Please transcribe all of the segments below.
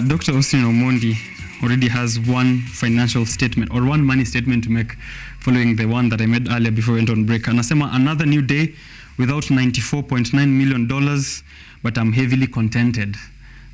Dr. Austin Omondi already has one financial statement or one money statement to make following the one that I made earlier before we went on break. Anasema, another new day without $94.9 million, but I'm heavily contented.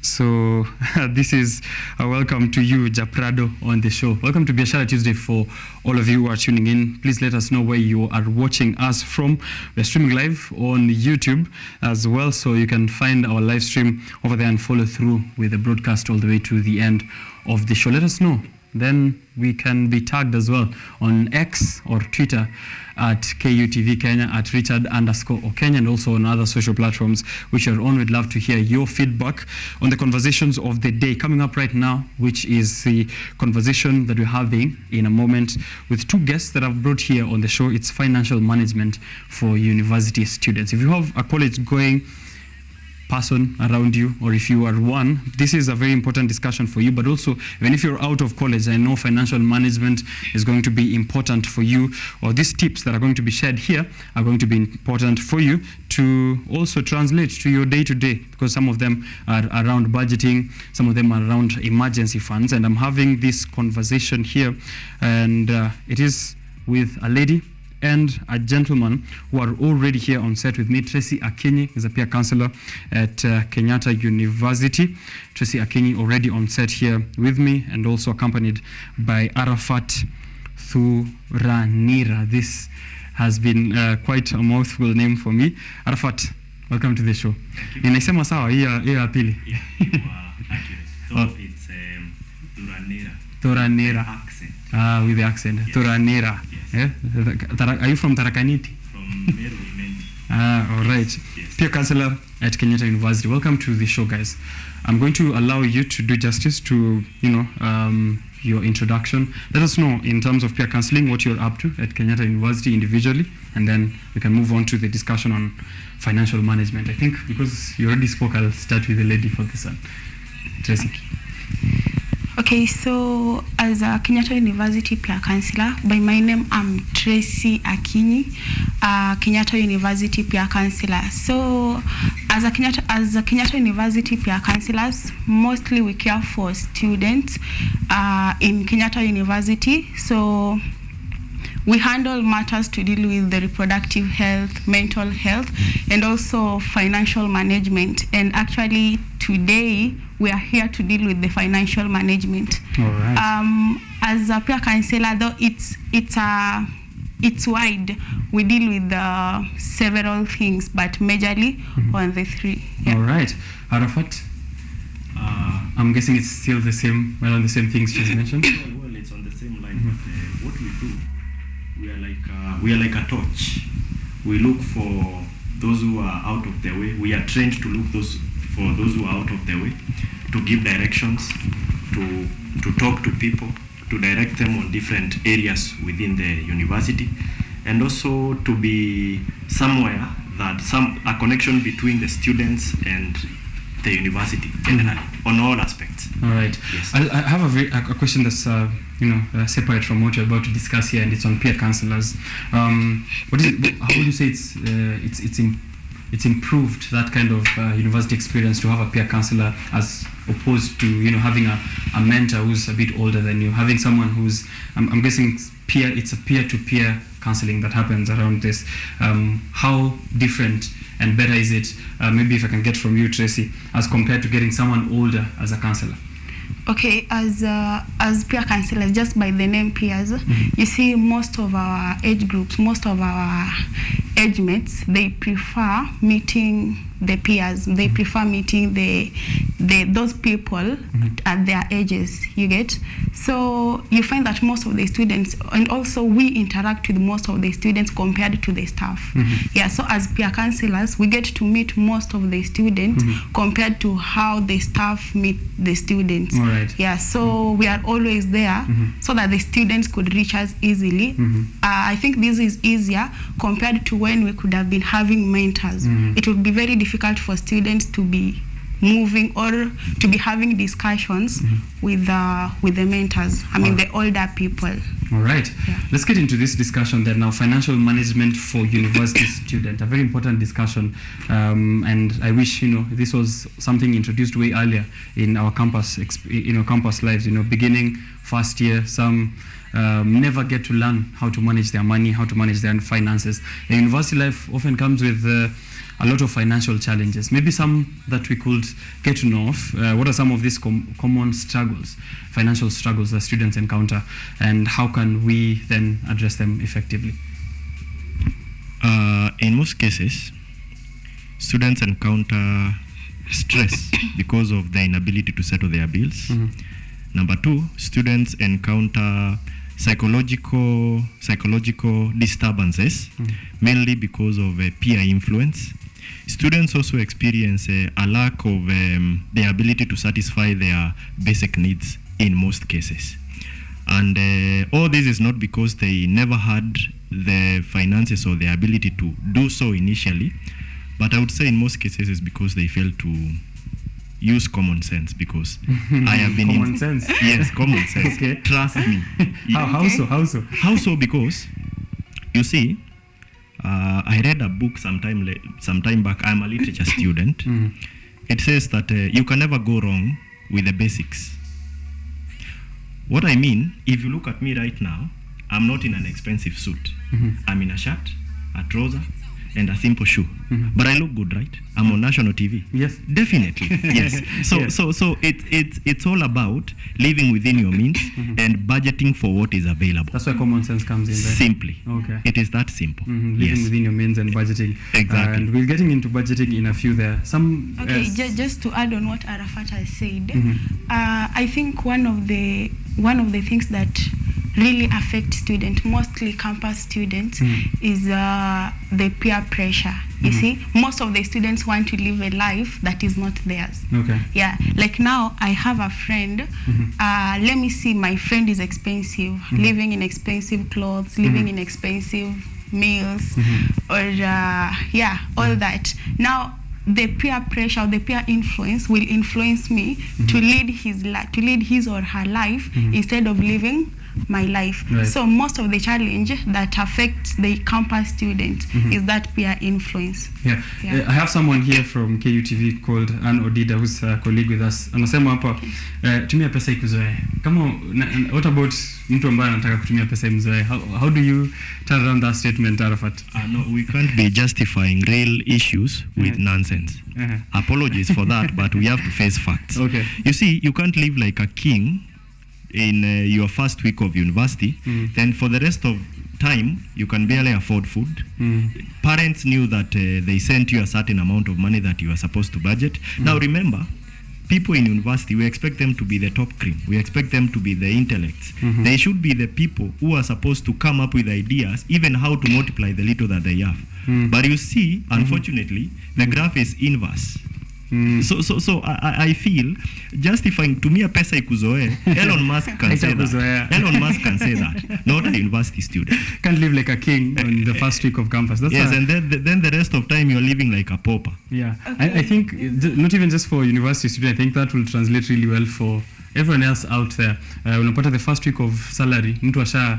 So this is a welcome to you, Japrado, on the show. Welcome to Biashara Tuesday for all of you who are tuning in. Please let us know where you are watching us from. We're streaming live on YouTube as well, so you can find our live stream over there and follow through with the broadcast all the way to the end of the show. Let us know. Then we can be tagged as well on X or Twitter at KUTV Kenya, at Richard _Okenye, and also on other social platforms which are on. We'd love to hear your feedback on the conversations of the day coming up right now, which is the conversation that we're having in a moment with two guests that I've brought here on the show. It's financial management for university students. If you have a college going person around you, or if you are one, this is a very important discussion for you. But also, even if you're out of college, I know financial management is going to be important for you, or these tips that are going to be shared here are going to be important for you to also translate to your day-to-day, because some of them are around budgeting, some of them are around emergency funds. And I'm having this conversation here, and it is with a lady and a gentleman who are already here on set with me. Tracy Okenye is a peer counselor at Kenyatta University. Tracy Okenye already on set here with me, and also accompanied by Arafat Thuranira. This has been quite a mouthful name for me. Arafat, welcome to the show. Ninaisema sawa hii ya pili? Yeah, so it's Thuranira. Thuranira. Accent. With the accent. Yes. Thuranira. Yes. Are you from Tarakaniti? From Meru. All right. Yes. Peer counselor at Kenyatta University. Welcome to the show, guys. I'm going to allow you to do justice to, your introduction. Let us know in terms of peer counseling what you're up to at Kenyatta University individually, and then we can move on to the discussion on financial management. I think because you already spoke, I'll start with the lady for this one. Tracy. Okay, so as a Kenyatta University peer counselor, by my name I'm Tracy Okenye, Kenyatta University peer counselor. So as a Kenyatta University peer counselors, mostly we care for students in Kenyatta University. So we handle matters to deal with the reproductive health, mental health, and also financial management. And actually today we are here to deal with the financial management. All right. As a peer counselor, though, it's wide. We deal with several things, but majorly on the three. Yeah. All right. Arafat, I'm guessing it's still the same, on the same things she's mentioned. Well, it's on the same line, but what we do, we are like a torch. We look for those who are out of their way. We are trained to look for those who are out of their way, to give directions, to talk to people, to direct them on different areas within the university, and also to be somewhere that a connection between the students and the university generally, on all aspects. All right. Yes. I have a question that's separate from what you're about to discuss here, and it's on peer counselors. How would you say it's improved that kind of university experience to have a peer counselor as opposed to having a mentor who's a bit older than you, having someone who's I'm guessing it's a peer-to-peer counseling that happens around this. How different and better is it, maybe if I can get from you, Tracy, as compared to getting someone older as a counselor? Okay, as peer counselors, just by the name peers, you see most of our age groups, most of our age mates, they prefer meeting the peers. They prefer meeting those people at their ages, you get? So you find that most of the students, and also we interact with most of the students compared to the staff. Yeah, so as peer counselors, we get to meet most of the students compared to how the staff meet the students. All right. Yeah, so we are always there so that the students could reach us easily. I think this is easier compared to when we could have been having mentors. It would be very difficult for students to be moving or to be having discussions with the mentors. I mean, the older people. All right. Yeah. Let's get into this discussion then now. Financial management for university student, a very important discussion. And I wish, this was something introduced way earlier in our campus, campus lives, beginning first year, some never get to learn how to manage their money, how to manage their finances. The university life often comes with a lot of financial challenges. Maybe some that we could get to know of. What are some of these common struggles, financial struggles that students encounter, and how can we then address them effectively? In most cases, students encounter stress because of their inability to settle their bills. Number two, students encounter psychological disturbances, mainly because of peer influence. Students also experience a lack of the ability to satisfy their basic needs in most cases. And all this is not because they never had the finances or the ability to do so initially, but I would say in most cases it's because they fail to use common sense, because I have been common sense. Yes, common sense. Okay. Trust me. How so? How so? Because you see, I read a book sometime back. I'm a literature student. It says that you can never go wrong with the basics. What I mean, if you look at me right now, I'm not in an expensive suit. I'm in a shirt, a trouser, and a simple shoe. But I look good, right? I'm on national TV. Yes. Definitely. Yes. So Yes. so it's all about living within your means and budgeting for what is available. That's where common sense comes in, right? Simply. Okay. It is that simple. Living Yes. within your means and budgeting. Exactly. And we're getting into budgeting in a few there. Some. Okay, just to add on what Arafat has said, I think one of the things that really affect students, mostly campus students, is the peer pressure. You see, most of the students want to live a life that is not theirs. Okay. Yeah, like now I have a friend. Let me see, my friend is expensive, living in expensive clothes, living in expensive meals, or all that. Now, the peer pressure, the peer influence will influence me to lead his or her life instead of living my life. Right. So most of the challenge that affects the campus student is that peer influence. Yeah. I have someone here from KUTV called Ann Odida, who's a colleague with us. Anasema hapa tumia pesa ikuzoe. What about mtu ambaye anataka kutumia pesa imzoe? How do you turn around that statement, Arafat? No, we can't be justifying real issues with nonsense. Apologies for that, but we have to face facts. Okay. You see, you can't live like a king in your first week of university, then for the rest of time you can barely afford food. Parents knew that they sent you a certain amount of money that you are supposed to budget. Now remember, people in university, we expect them to be the top cream. We expect them to be the intellects. They should be the people who are supposed to come up with ideas, even how to multiply the little that they have. But you see, unfortunately, the graph is inverse. So I feel justifying tumia pesa ikuzoe. Elon Musk can say that. Elon Musk can say that. Not a university student. Can't live like a king on the first week of campus. That's and then the rest of time you're living like a pauper. Yeah. Okay. I think not even just for university students. I think that will translate really well for everyone else out there. Unapata the first week of salary, mtu asha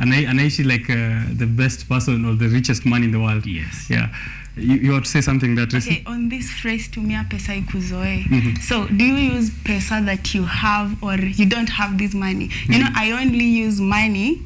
anaishi like the best person or the richest man in the world. Yes. Yeah. You want to say something that okay, on this phrase tumia pesa ikuzoe. So do you use pesa that you have or you don't have this money? You know, I only use money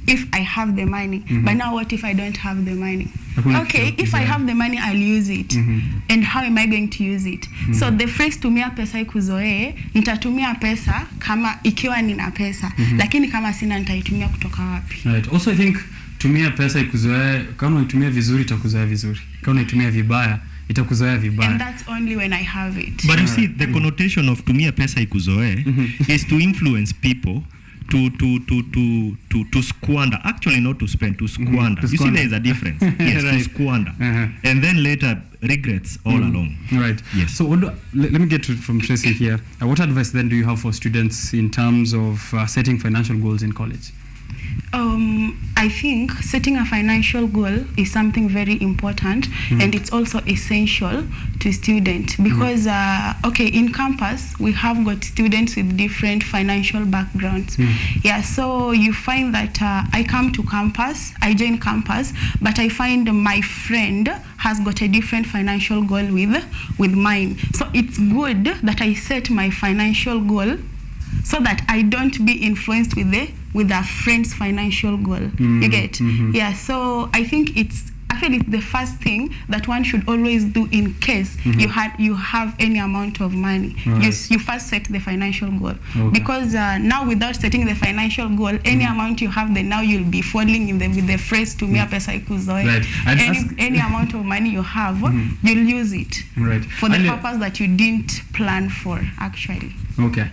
if I have the money. But now what if I don't have the money? Okay, if I have the money, I'll use it. And how am I going to use it? So the phrase tumia pesa ikuzoe, nitatumia pesa kama ikiwa nina pesa, lakini kama sina nitaitumia kutoka wapi? Right. Also I think tumia pesa ikuzoe, kama unaitumia vizuri itakuzoea vizuri. Kama unaitumia vibaya itakuzoea vibaya. And that's only when I have it. But you see, the connotation of tumia pesa ikuzoe is to influence people to squander. Actually not to spend, to squander. You see, there is a difference. Yes, right. To squander. And then later regrets all along. Right. Yes. So let me get from Tracy here. What advice then do you have for students in terms of setting financial goals in college? I think setting a financial goal is something very important, and it's also essential to students because, in campus, we have got students with different financial backgrounds. Yeah, so you find that I come to campus, I join campus, but I find my friend has got a different financial goal with mine. So it's good that I set my financial goal so that I don't be influenced with a friend's financial goal. You get? Yeah, so I think it's the first thing that one should always do in case you have any amount of money. Right. You first set the financial goal. Because now without setting the financial goal, any amount you have, then now you'll be falling with the phrase tumia pesa ikuzoe. Right. Any amount of money you have, you'll use it for the purpose that you didn't plan for, actually. Okay.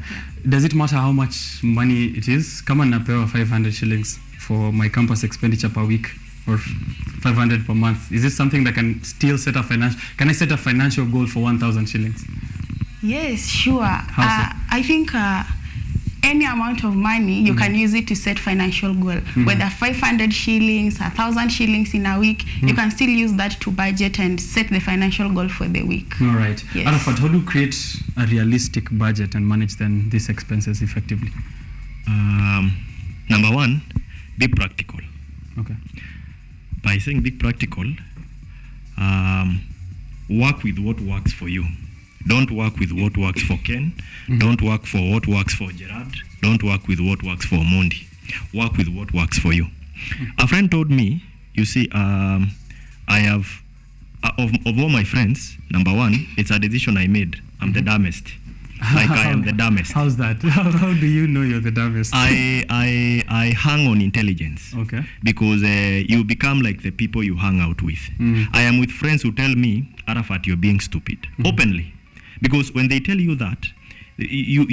Does it matter how much money it is? Kama napewa 500 shillings for my campus expenditure per week or 500 per month. Is it something that can still set a can I set a financial goal for 1,000 shillings? Yes, sure. How so? I think any amount of money, you can use it to set financial goal. Whether 500 shillings, 1,000 shillings in a week, you can still use that to budget and set the financial goal for the week. All right. Yes. Arafat, how do you create a realistic budget and manage then these expenses effectively? Number one, be practical. Okay. By saying be practical, work with what works for you. Don't work with what works for Ken. Don't work for what works for Gerard. Don't work with what works for Mondi. Work with what works for you. A friend told me, you see, I have, of all my friends, number one, it's a decision I made. I'm the dumbest. Like I am the dumbest. How's that? How do you know you're the dumbest? I hang on intelligence. Okay. Because you become like the people you hang out with. I am with friends who tell me, Arafat, you're being stupid. Openly. Because when they tell you that, you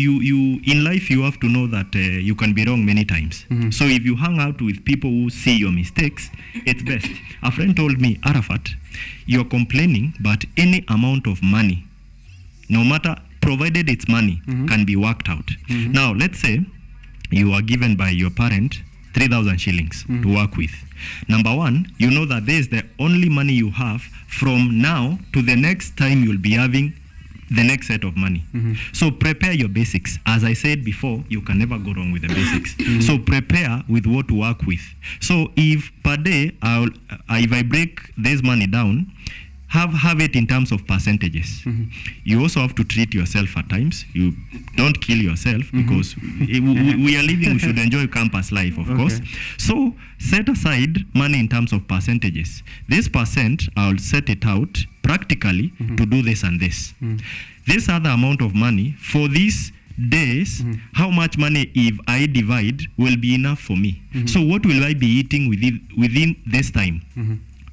in life you have to know that you can be wrong many times. So if you hang out with people who see your mistakes, it's best. A friend told me, Arafat, you're complaining, but any amount of money, no matter, provided it's money, can be worked out. Now, let's say you are given by your parent 3,000 shillings to work with. Number one, you know that this is the only money you have from now to the next time you'll be having the next set of money. So prepare your basics. As I said before, you can never go wrong with the basics. So prepare with what to work with. So if per day, if I break this money down, have it in terms of percentages. You also have to treat yourself at times. You don't kill yourself because we are living, we should enjoy campus life, of course. So set aside money in terms of percentages. This percent, I'll set it out practically to do this and this. This other amount of money for these days, how much money if I divide will be enough for me. So what will I be eating within this time?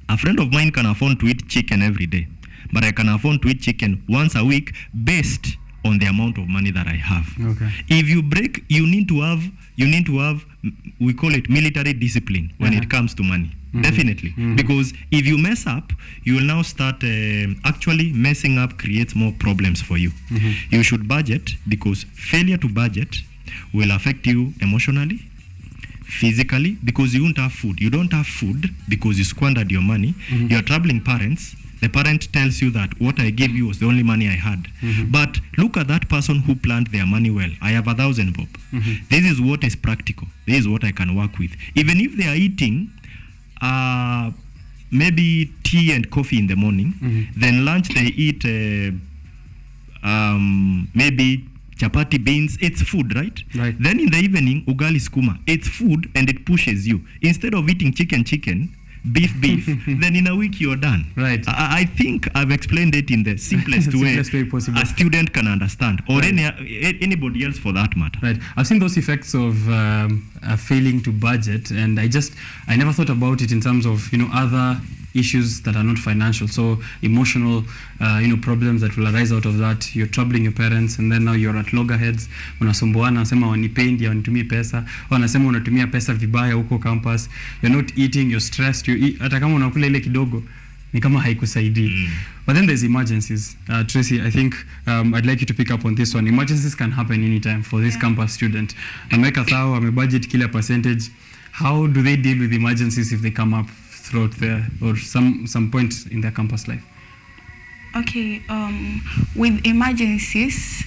A friend of mine can afford to eat chicken every day, but I can afford to eat chicken once a week based on the amount of money that I have. Okay. If you break, you need to have, we call it military discipline when it comes to money. Definitely. Because if you mess up, you will now start, actually messing up creates more problems for you. You should budget, because failure to budget will affect you emotionally, physically, because you won't have food. You don't have food because you squandered your money. You're troubling parents. The parent tells you that what I gave you was the only money I had. But look at that person who planned their money well. I have 1,000 bob. This is what is practical. This is what I can work with. Even if they are eating maybe tea and coffee in the morning, then lunch they eat maybe chapati, beans, it's food, right? Then in the evening, ugali skuma, it's food and it pushes you. Instead of eating chicken, beef, then in a week you're done. Right. I think I've explained it in the simplest way possible. A student can understand, or anybody else for that matter. Right. I've seen those effects of failing to budget, and I never thought about it in terms of other issues that are not financial. So emotional, problems that will arise out of that. You're troubling your parents, and then now you're at loggerheads. Unasumbuana, wanasema wanipendi, wanitumie pesa. Wanasema unatumia pesa vibaya huko campus. You're not eating, you're stressed. Hata kama unakula ile kidogo, ni kama haikusaidii. But then there's emergencies. Tracy, I think I'd like you to pick up on this one. Emergencies can happen anytime for this campus student. Ameweka thao, amebudget kila percentage. how do they deal with emergencies if they come up throughout their or some point in their campus life? Okay, with emergencies,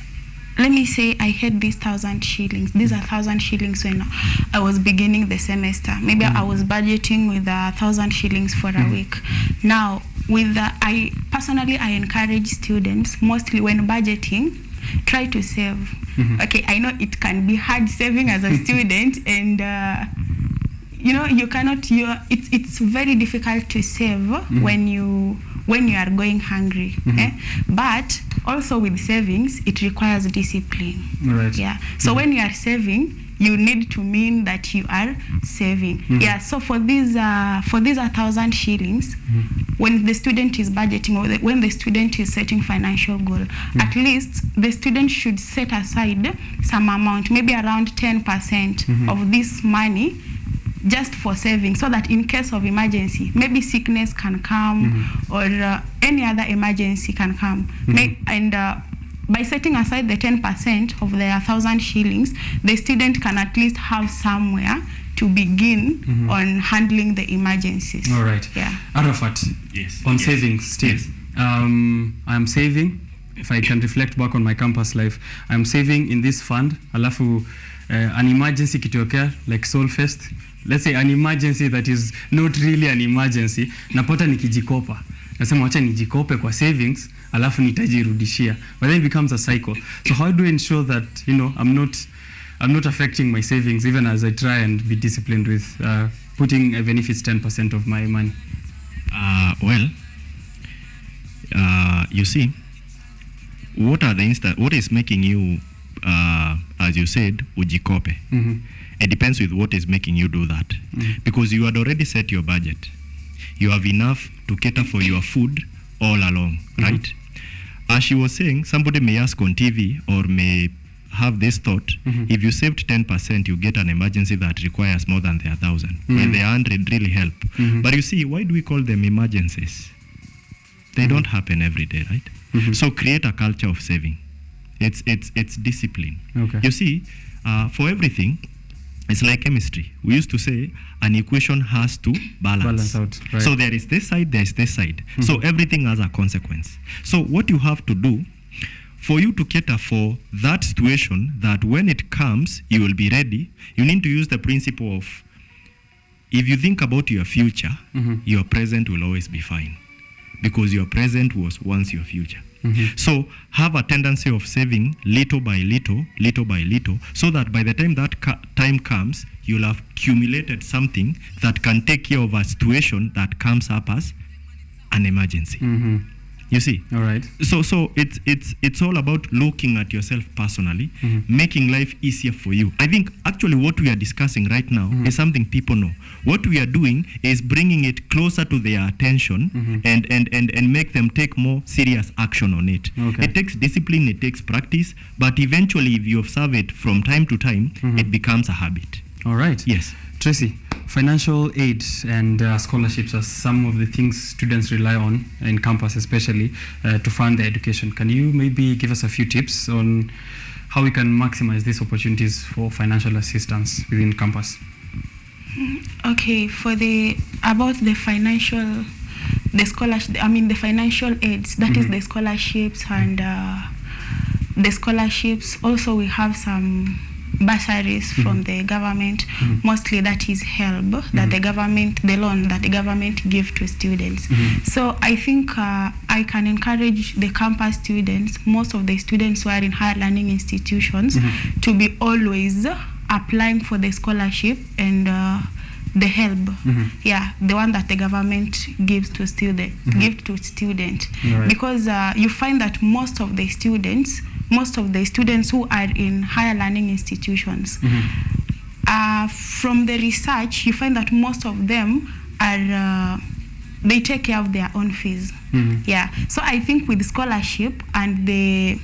let me say I had these 1,000 shillings. These are 1,000 shillings when I was beginning the semester. Maybe I was budgeting with 1,000 shillings for a week. Now, I personally encourage students, mostly when budgeting, try to save. Okay, I know it can be hard saving as a student, and you cannot. It's very difficult to save when you are going hungry. But also with savings, it requires discipline. Right. Yeah. So when you are saving, you need to mean that you are saving. Yeah. So for these 1,000 shillings, when the student is budgeting or when the student is setting financial goal, at least the student should set aside some amount, maybe around 10% of this money, just for saving, so that in case of emergency, maybe sickness can come or any other emergency can come. And by setting aside the 10% of their 1,000 shillings, the student can at least have somewhere to begin on handling the emergencies. All right. Yeah. Arafat, Yes. on Yes. savings still. Yes. I'm saving. If I can reflect back on my campus life, I'm saving in this fund. Alafu an emergency kitokea, like Solfest. Let's say an emergency that is not really an emergency, napata nikijikopa. Nasema wacha nijikope kwa savings, alafu nitajirudishia. But then it becomes a cycle. So how do I ensure that, I'm not affecting my savings even as I try and be disciplined with putting, even if it's 10% of my money? You see, what is making you, as you said, ujikope? It depends with what is making you do that. Because you had already set your budget. You have enough to cater for your food all along, right? As she was saying, somebody may ask on TV or may have this thought, if you saved 10%, you get an emergency that requires more than the 1,000. When the 100 really help. But you see, why do we call them emergencies? They don't happen every day, right? So create a culture of saving. It's discipline. Okay. You see, for everything, it's like chemistry. We used to say an equation has to balance out, right. So there is this side, there is this side. So everything has a consequence. So what you have to do, for you to cater for that situation, that when it comes, you will be ready, you need to use the principle of, if you think about your future, your present will always be fine. Because your present was once your future. So have a tendency of saving little by little, so that by the time that time comes, you'll have accumulated something that can take care of a situation that comes up as an emergency. You see? All right. So it's all about looking at yourself personally, making life easier for you. I think actually what we are discussing right now is something people know. What we are doing is bringing it closer to their attention and make them take more serious action on it. Okay. It takes discipline, it takes practice, but eventually if you observe it from time to time, it becomes a habit. All right. Yes. Tracy, financial aid and scholarships are some of the things students rely on in campus, especially to fund their education. Can you maybe give us a few tips on how we can maximize these opportunities for financial assistance within campus? Okay, about the financial aids, that is the scholarships and the scholarships. Also, we have some bursaries from the government, mostly that is HELB, that the loan that the government give to students. So I think I can encourage the campus students, most of the students who are in higher learning institutions, to be always applying for the scholarship and the HELB, the one that the government gives to student, Right. because you find that most of the students who are in higher learning institutions, from the research, you find that most of them are they take care of their own fees. So I think with scholarship and the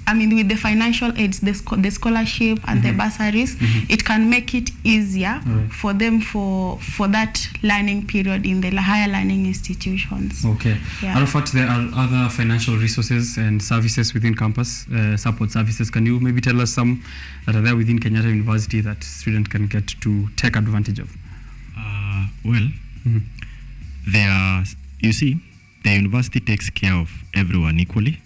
with the financial aids, the scholarship and the bursaries, it can make it easier for them for that learning period in the higher learning institutions. Okay. Yeah. Arafat, there are other financial resources and services within campus, support services. Can you maybe tell us some that are there within Kenyatta University that students can get to take advantage of? There are, you see, the university takes care of everyone equally.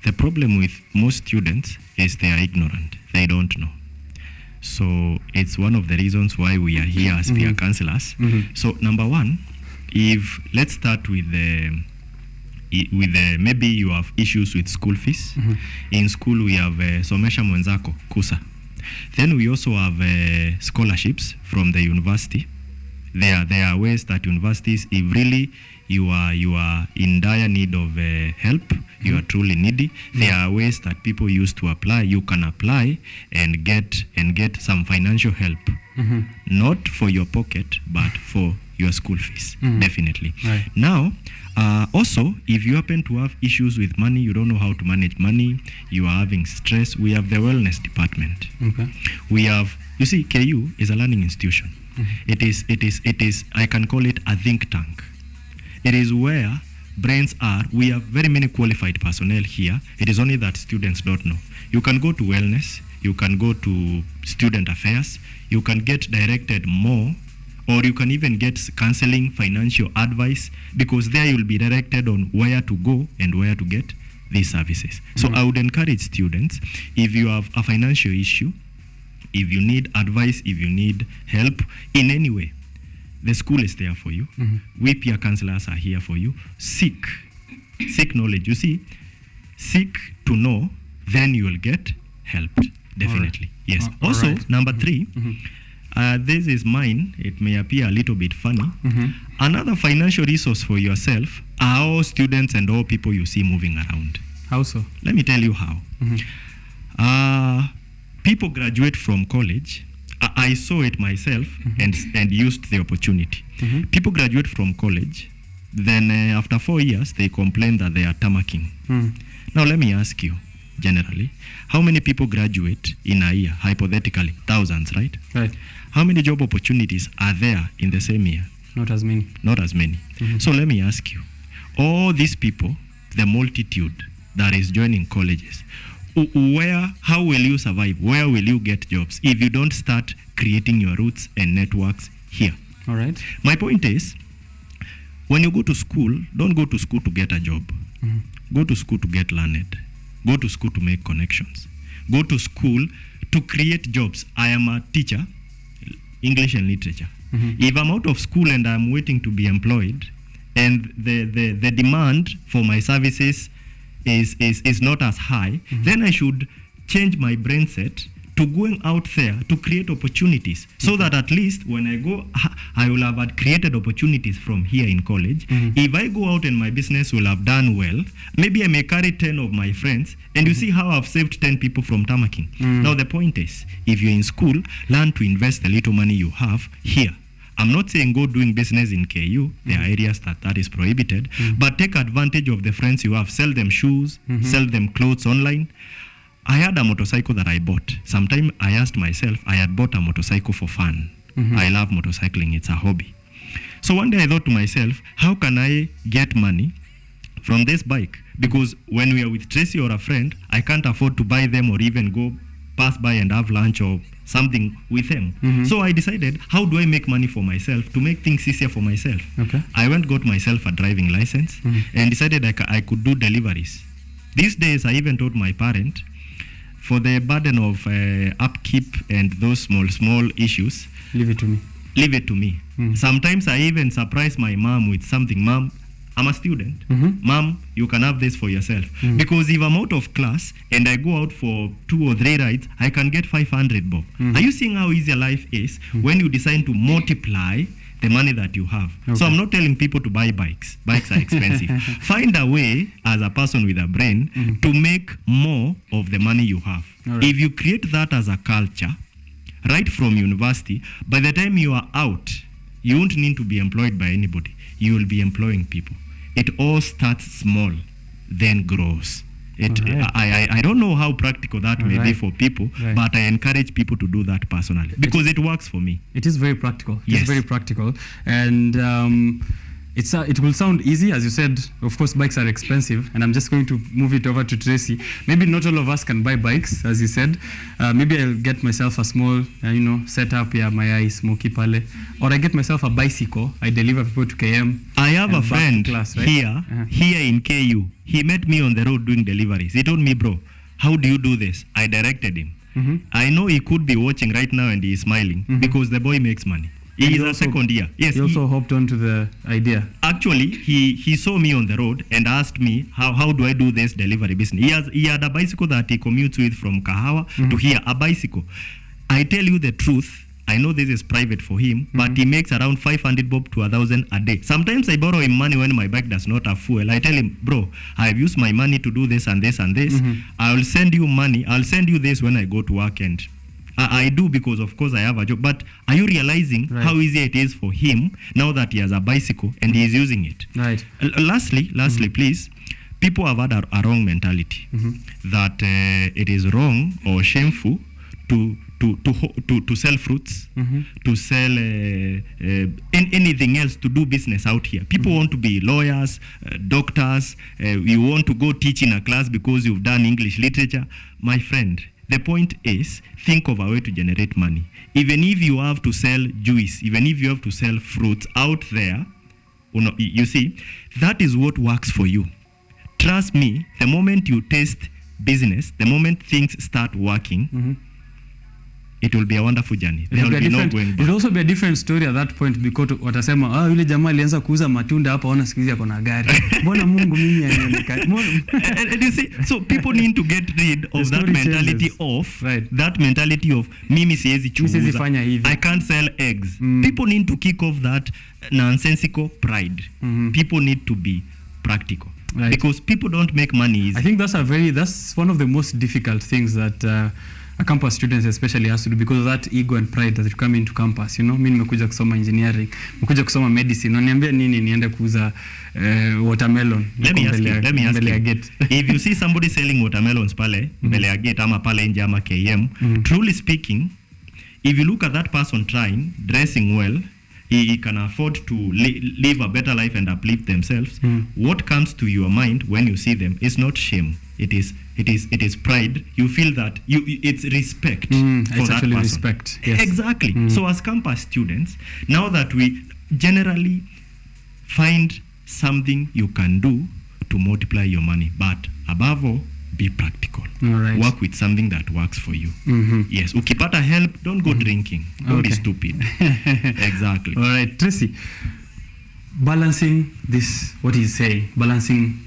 The problem with most students is they are ignorant. They don't know. So it's one of the reasons why we are here as peer counselors. So number one, let's start with maybe you have issues with school fees. In school we have Somesha Mwenzako, KUSA. Then we also have scholarships from the university. There are ways that universities, if really you are in dire need of help, you are truly needy, there are ways that people use to apply. You can apply and get some financial help, not for your pocket, but for your school fees, definitely. Right. Now, also, if you happen to have issues with money, you don't know how to manage money, you are having stress, we have the wellness department. Okay. We have, you see, KU is a learning institution. It is, I can call it a think tank. It is where brains are. We have very many qualified personnel here. It is only that students don't know. You can go to wellness, you can go to student affairs, you can get directed more, or you can even get counseling, financial advice, because there you'll be directed on where to go and where to get these services. So I would encourage students, if you have a financial issue, if you need advice, if you need help in any way, the school is there for you. We peer counselors are here for you. Seek knowledge. You see, seek to know, then you will get helped. Definitely. Yes. Also, number 3, this is mine. It may appear a little bit funny. Another financial resource for yourself are all students and all people you see moving around. How so? Let me tell you how. People graduate from college. I saw it myself and used the opportunity. People graduate from college, then after 4 years, they complain that they are tamarking. Now, let me ask you, generally, how many people graduate in a year? Hypothetically, thousands, right? Right. How many job opportunities are there in the same year? Not as many. Not as many. So let me ask you, all these people, the multitude that is joining colleges, how will you survive? Where will you get jobs if you don't start creating your roots and networks here? All right. My point is, when you go to school, don't go to school to get a job. Go to school to get learned. Go to school to make connections. Go to school to create jobs. I am a teacher, English and literature. If I'm out of school and I'm waiting to be employed, and the demand for my services is not as high, then I should change my brain set to going out there to create opportunities, so that at least when I go, I will have created opportunities from here in college. If I go out and my business will have done well, maybe I may carry 10 of my friends, and you see how I've saved 10 people from tamarking. Now the point is, if you're in school, learn to invest the little money you have here. I'm not saying go doing business in KU. There are areas that is prohibited, but take advantage of the friends you have. Sell them shoes, sell them clothes online. I had a motorcycle that I bought. Sometime I asked myself, I had bought a motorcycle for fun. I love motorcycling, it's a hobby. So one day I thought to myself, how can I get money from this bike? Because when we are with Tracy or a friend, I can't afford to buy them or even go pass by and have lunch or something with them. So I decided, how do I make money for myself to make things easier for myself? Okay. I got myself a driving license and decided I could do deliveries. These days, I even told my parent, for the burden of upkeep and those small issues, Leave it to me. Leave it to me. Sometimes I even surprise my mom with something. Mom, I'm a student. Mom, you can have this for yourself. Because if I'm out of class and I go out for 2 or 3 rides, I can get 500 bob. Are you seeing how easy life is when you decide to multiply the money that you have? Okay. So I'm not telling people to buy bikes. Bikes are expensive. Find a way as a person with a brain to make more of the money you have. Right. If you create that as a culture, right from university, by the time you are out, you won't need to be employed by anybody. You will be employing people. It all starts small, then grows. I don't know how practical that may be for people, Right. but I encourage people to do that personally because it works for me. It is very practical. Yes. It's very practical. And it will sound easy, as you said. Of course, bikes are expensive, and I'm just going to move it over to Tracy. Maybe not all of us can buy bikes, as you said. Maybe I'll get myself a small, setup, my smoky pale, or I get myself a bicycle. I deliver people to KM. I have a and back to friend class, right? here in KU. He met me on the road doing deliveries. He told me, bro, how do you do this? I directed him. Mm-hmm. I know he could be watching right now and he is smiling because the boy makes money. He is a second year. Yes, he also hopped onto the idea. Actually, he saw me on the road and asked me how do I do this delivery business. He had a bicycle that he commutes with from Kahawa to here, a bicycle. I tell you the truth, I know this is private for him, but he makes around 500 bob to 1,000 a day. Sometimes I borrow him money when my bike does not have fuel. I tell him, bro, I've used my money to do this and this and this. I'll send you money. I'll send you this when I go to work, and I do because, of course, I have a job. But are you realizing how easy it is for him now that he has a bicycle and he is using it? Right. Lastly, please, people have had a wrong mentality that it is wrong or shameful to sell fruits, to sell anything else, to do business out here. People want to be lawyers, doctors. You want to go teach in a class because you've done English literature. My friend, the point is, think of a way to generate money. Even if you have to sell juice, even if you have to sell fruits out there, you see, that is what works for you. Trust me, the moment you taste business, the moment things start working, it will be a wonderful journey. There will be no going back. It will also be a different story at that point because watasema yule jamaa alianza kuuza matunda hapa, ona siku hizi ako na gari. Mbona Mungu mimi anionekana? And you see, so people need to get rid of that mentality of mimi siwezi chuuza. I can't sell eggs. People need to kick off that nonsensical pride. People need to be practical. Right. Because people don't make money easy. I think that's one of the most difficult things that a campus student especially has to do because of that ego and pride that you come into campus. Mimi nimekuja kusoma engineering, nimekuja kusoma medicine. Unaniambia nini niende kuuza watermelon? Let me ask you. If you see somebody selling watermelons pale, mbele ya gate ama pale nje ama KM, truly speaking, if you look at that person trying, dressing well, he can afford to live a better life and uplift themselves. What comes to your mind when you see them is not shame. It is pride. You feel that it's respect for it's that person. Respect. Yes. Exactly. So as campus students, now that we generally find something you can do to multiply your money, but above all, be practical. All right. Work with something that works for you. Yes. Ukipata help, don't go drinking. Don't be stupid. Exactly. All right, Tracy. Balancing this, what he's saying, balancing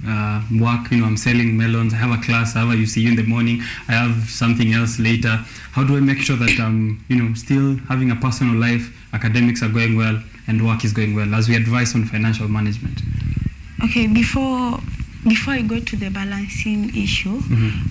work, I'm selling melons, I have a class, however you see you in the morning, I have something else later. How do I make sure that I'm, still having a personal life, academics are going well, and work is going well, as we advise on financial management? Okay, before I go to the balancing issue,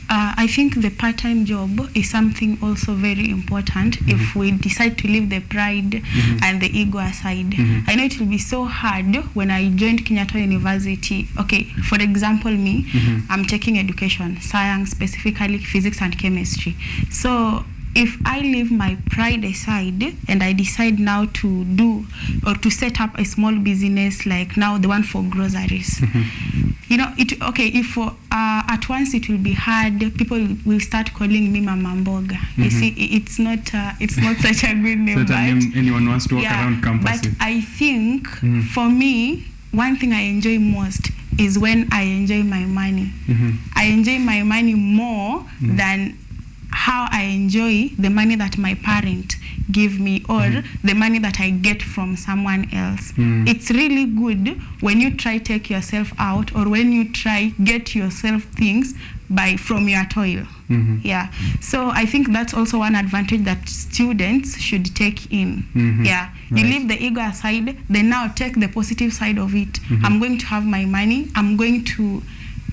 I think the part-time job is something also very important if we decide to leave the pride and the ego aside. I know it will be so hard when I joined Kenyatta University. Okay, for example, me, I'm taking education, science, specifically physics and chemistry. So if I leave my pride aside and I decide now to do or to set up a small business like now the one for groceries, if at once it will be hard, people will start calling me Mama Mboga. You see, it's not such a good name. Anyone wants to walk around campus. But I think for me, one thing I enjoy most is when I enjoy my money. I enjoy my money more than how I enjoy the money that my parent give me or the money that I get from someone else. It's really good when you try take yourself out or when you try get yourself things from your toil. Yeah. So I think that's also one advantage that students should take in. Yeah. You leave the ego aside, then now take the positive side of it. I'm going to have my money. I'm going to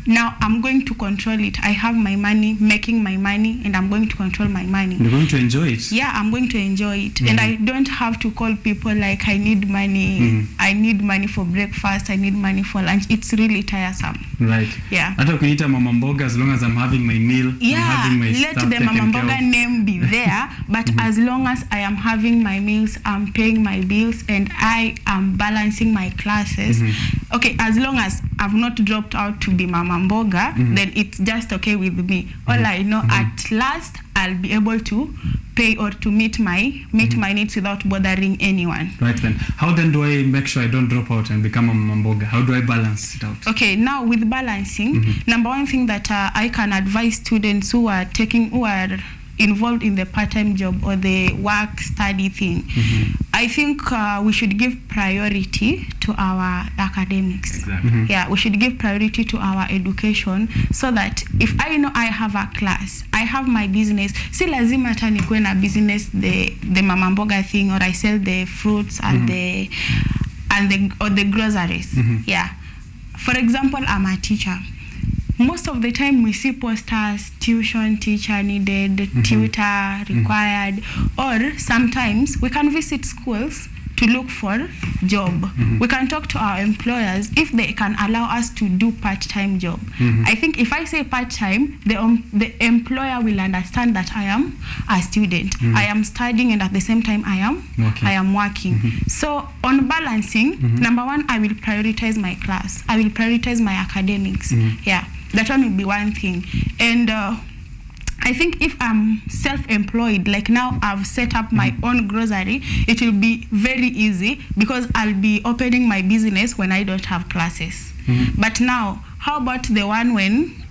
now I'm going to control it. I have my money, making my money, and I'm going to control my money. You're going to enjoy it. Yeah, I'm going to enjoy it. And I don't have to call people like, I need money. I need money for breakfast. I need money for lunch. It's really tiresome. Right. Yeah. Hata ukiniita mama mboga, as long as I'm having my meal, I'm having my let stuff the mama taken care mboga of. name be there, but as long as I am having my meals, I'm paying my bills, and I am balancing my classes. Okay, as long as I've not dropped out to be mama mboga, then it's just okay with me. All I know, at last I'll be able to pay or to meet my needs without bothering anyone. Right then. How then do I make sure I don't drop out and become a mama mboga? How do I balance it out? Okay, now with balancing, number one thing that I can advise students who are involved in the part-time job or the work study thing, I think we should give priority to our academics. Exactly. Yeah, we should give priority to our education, so that if I know I have a class, I have my business, si lazima hata nikuwe na business the mama mboga thing, or I sell the fruits and the groceries. Yeah. For example, I'm a teacher. Most of the time we see posters, tuition teacher needed, tutor required, or sometimes we can visit schools to look for job. We can talk to our employers if they can allow us to do part-time job. I think if I say part-time, the employer will understand that I am a student. I am studying, and at the same time I am working. So on balancing, number one, I will prioritize my class. I will prioritize my academics. Yeah. That one will be one thing. And I think if I'm self-employed, like now I've set up my own grocery, it will be very easy because I'll be opening my business when I don't have classes. But now, how about the one when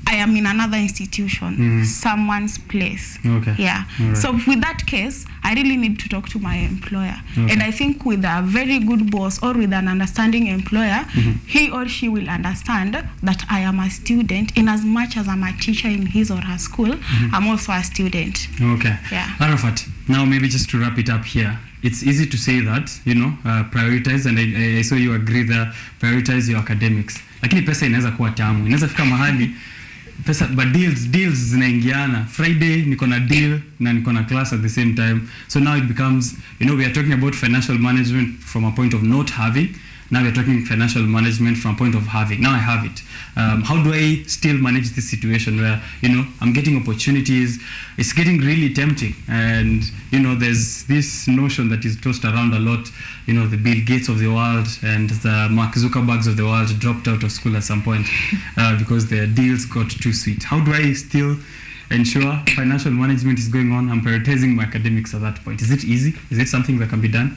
I am in another institution, someone's place? Okay. Yeah. Right. So with that case, I really need to talk to my employer. Okay. And I think with a very good boss or with an understanding employer, he or she will understand that I am a student. In as much as I'm a teacher in his or her school, I'm also a student. Okay. Yeah. Arafat, now maybe just to wrap it up here, it's easy to say that, prioritize, and I saw you agree there, prioritize your academics. Lakini pesa inaweza kuwa tamu. Inaweza fika mahali pesa, but deals zinaingiana. Friday niko na deal na niko na class at the same time. So now it becomes, we are talking about financial management from a point of not having. Now we're talking financial management from a point of having. Now I have it. How do I still manage this situation where, I'm getting opportunities? It's getting really tempting. And, there's this notion that is tossed around a lot. The Bill Gates of the world and the Mark Zuckerbergs of the world dropped out of school at some point because their deals got too sweet. How do I still ensure financial management is going on? I'm prioritizing my academics at that point. Is it easy? Is it something that can be done?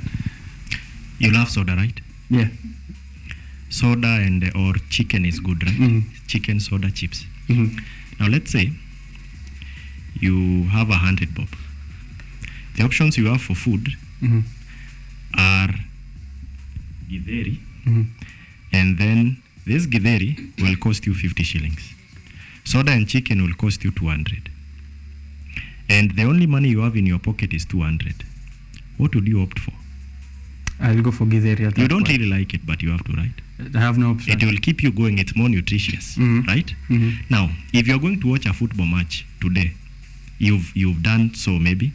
You love soda, right? Yeah. Soda or chicken is good, right? Chicken, soda, chips. Now let's say you have 100 bob. The options you have for food are githeri, and then this githeri will cost you 50 shillings. Soda and chicken will cost you 200. And the only money you have in your pocket is 200. What would you opt for? I'll go for githeri at that You don't point. really like it, but you have to, right? I have no option. It will keep you going. It's more nutritious, right? Now, if you're going to watch a football match today, you've done so maybe.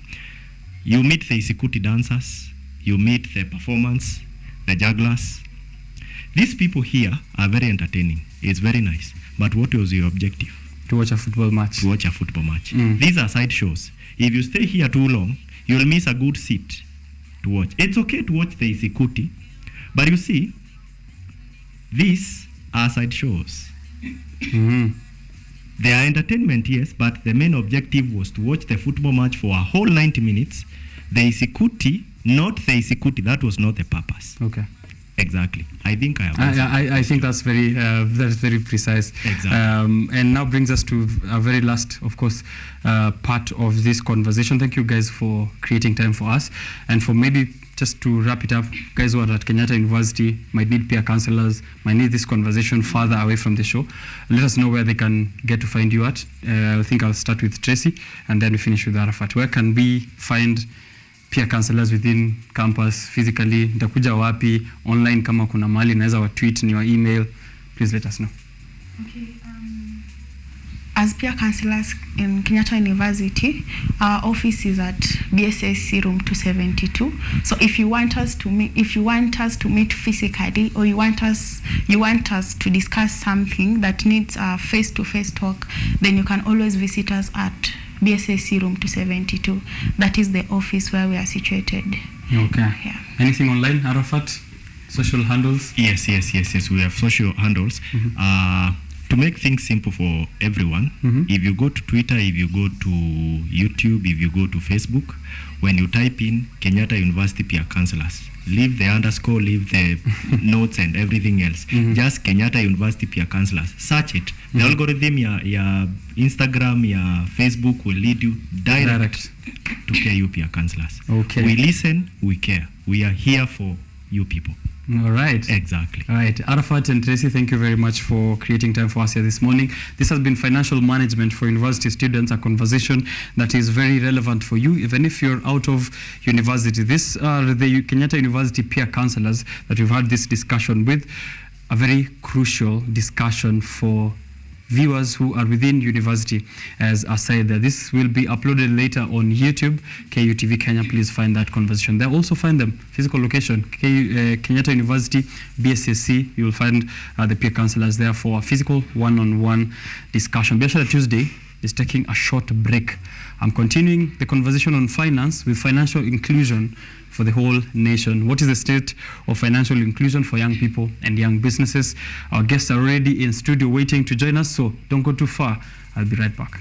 You meet the Isikuti dancers, you meet the performance, the jugglers. These people here are very entertaining. It's very nice. But what was your objective? To watch a football match. To watch a football match. These are side shows. If you stay here too long, you'll miss a good seat to watch. It's okay to watch the Isikuti, but you see, these are side shows. They are entertainment, yes, but the main objective was to watch the football match for a whole 90 minutes. The Isikuti, not the Isikuti, that was not the purpose. Okay. Exactly. I think I have. I think that's very precise. Exactly. And now brings us to a very last, of course, part of this conversation. Thank you guys for creating time for us, and for maybe just to wrap it up, guys who are at Kenyatta University might need peer counselors, might need this conversation further away from the show. Let us know where they can get to find you at. I think I'll start with Tracy, and then we finish with Arafat. Where can we find peer counselors within campus physically? Nitakuja wapi? Online kama kuna mahali naweza wa tweet, ni wa email. Please let us know. Okay. As peer counsellors in Kenyatta University, our office is at BSSC room 272. So if you want us to meet, physically, or you want us to discuss something that needs a face-to-face talk, then you can always visit us at BSSC room 272. That is the office where we are situated. Okay. Yeah. Anything online, Arafat? Social handles? Yes. We have social handles. To make things simple for everyone, if you go to Twitter, if you go to YouTube, if you go to Facebook, when you type in Kenyatta University Peer Counsellors, leave the underscore, leave the notes and everything else. Just Kenyatta University Peer Counsellors. Search it. The algorithm, your Instagram, your Facebook will lead you direct to KU Peer Counsellors. Okay. We listen, we care. We are here for you people. All right. Exactly. All right. Arafat and Tracy, thank you very much for creating time for us here this morning. This has been Financial Management for University Students, a conversation that is very relevant for you, even if you're out of university. These are the Kenyatta University peer counsellors that we've had this discussion with, a very crucial discussion for viewers who are within university. As I said, this will be uploaded later on YouTube, KUTV Kenya. Please find that conversation there. Also find them physical location, Kenyatta University, BSSC. You will find the peer counsellors there for a physical one-on-one discussion. Biashara Tuesday is taking a short break. I'm continuing the conversation on finance with financial inclusion for the whole nation. What is the state of financial inclusion for young people and young businesses? Our guests are already in studio waiting to join us, so don't go too far. I'll be right back.